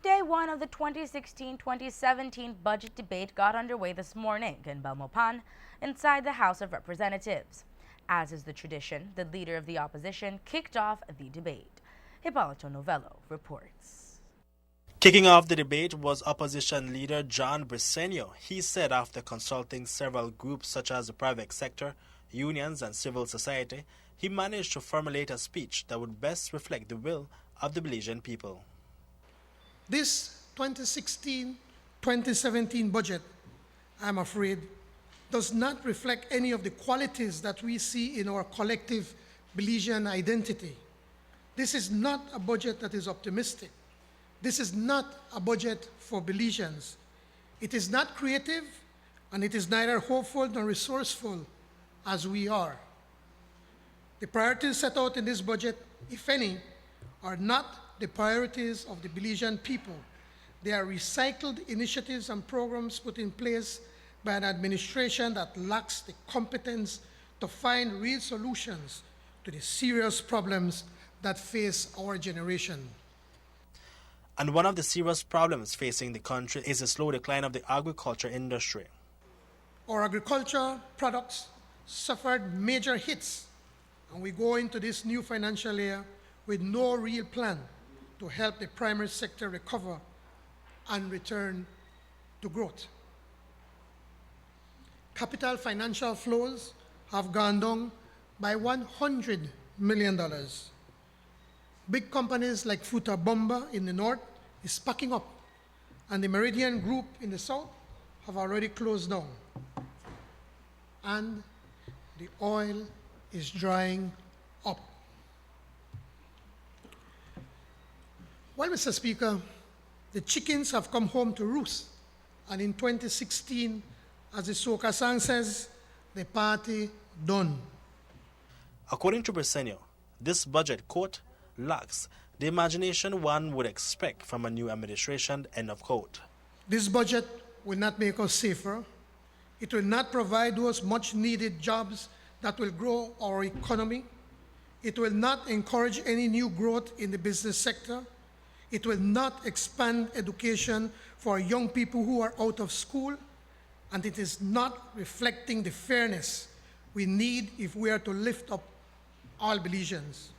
Day one of the 2016-2017 budget debate got underway this morning in Belmopan inside the House of Representatives. As is the tradition, the leader of the opposition kicked off the debate. Hipólito Novello reports. Kicking off the debate was opposition leader John Briceño. He said after consulting several groups such as the private sector, unions and civil society, he managed to formulate a speech that would best reflect the will of the Belizean people. This 2016-2017 budget, I'm afraid, does not reflect any of the qualities that we see in our collective Belizean identity. This is not a budget that is optimistic. This is not a budget for Belizeans. It is not creative, and it is neither hopeful nor resourceful as we are. The priorities set out in this budget, if any, are not the priorities of the Belizean people. They are recycled initiatives and programs put in place by an administration that lacks the competence to find real solutions to the serious problems that face our generation. And one of the serious problems facing the country is the slow decline of the agriculture industry. Our agriculture products suffered major hits, and we go into this new financial year with no real plan to help the primary sector recover and return to growth. Capital financial flows have gone down by $100 million. Big companies like Futabomba in the north is packing up, and the Meridian Group in the south have already closed down. And the oil is drying up. Well, Mr. Speaker, the chickens have come home to roost, and in 2016, as the soca song says, the party done. According to Briceño, this budget, quote, lacks the imagination one would expect from a new administration, end of quote. This budget will not make us safer. It will not provide those much needed jobs that will grow our economy. It will not encourage any new growth in the business sector. It will not expand education for young people who are out of school. And it is not reflecting the fairness we need if we are to lift up all Belizeans.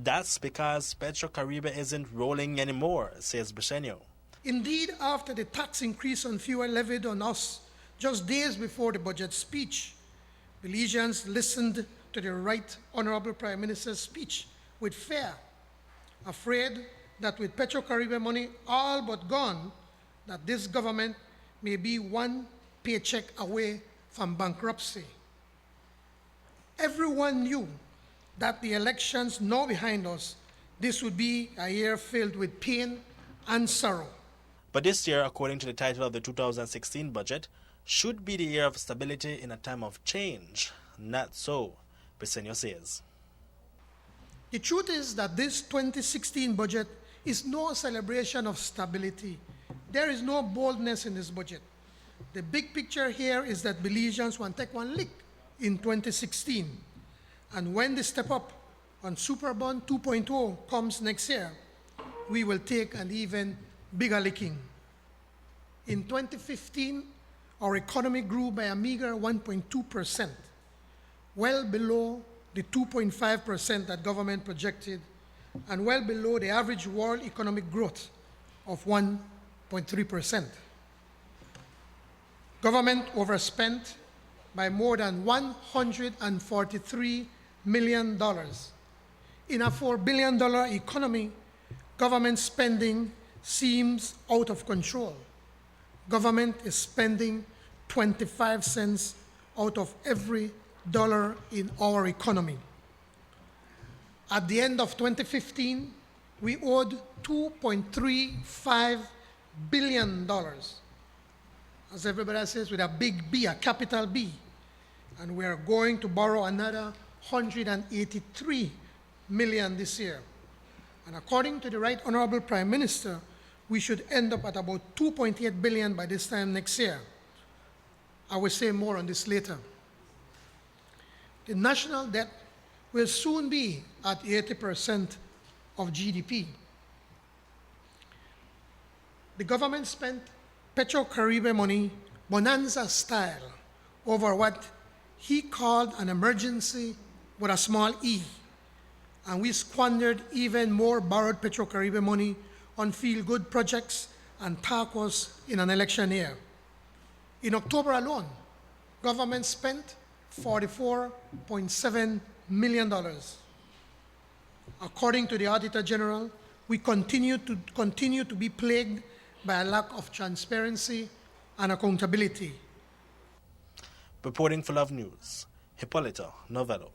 That's because Petrocaribe isn't rolling anymore, says Briceño. Indeed, after the tax increase on fuel levied on us just days before the budget speech, Belizeans listened to the Right Honorable Prime Minister's speech with fear, afraid that with Petrocaribe money all but gone, that this government may be one paycheck away from bankruptcy. Everyone knew that the elections now behind us, this would be a year filled with pain and sorrow. But this year, according to the title of the 2016 budget, should be the year of stability in a time of change. Not so, Briceño says. The truth is that this 2016 budget is no celebration of stability. There is no boldness in this budget. The big picture here is that Belizeans want to take one lick in 2016. And when the step up on Superbond 2.0 comes next year, we will take an even bigger licking. In 2015, our economy grew by a meager 1.2%, well below the 2.5% that government projected, and well below the average world economic growth of 1.3%. Government overspent by more than $143 million. In a $4 billion economy, government spending seems out of control. Government is spending 25 cents out of every dollar in our economy. At the end of 2015, we owed $2.35 billion. As everybody says, with a big B, a capital B. And we are going to borrow another $183 million this year. And according to the Right Honorable Prime Minister, we should end up at about $2.8 billion by this time next year. I will say more on this later. The national debt will soon be at 80% of GDP. The government spent Petro-Caribe money, bonanza style, over what he called an emergency with a small e, and we squandered even more borrowed Petro-Caribe money on feel-good projects and tacos in an election year. In October alone, government spent $44.7 million. According to the Auditor General, we continue to be plagued by a lack of transparency and accountability. Reporting for Love News, Hipólito Novello.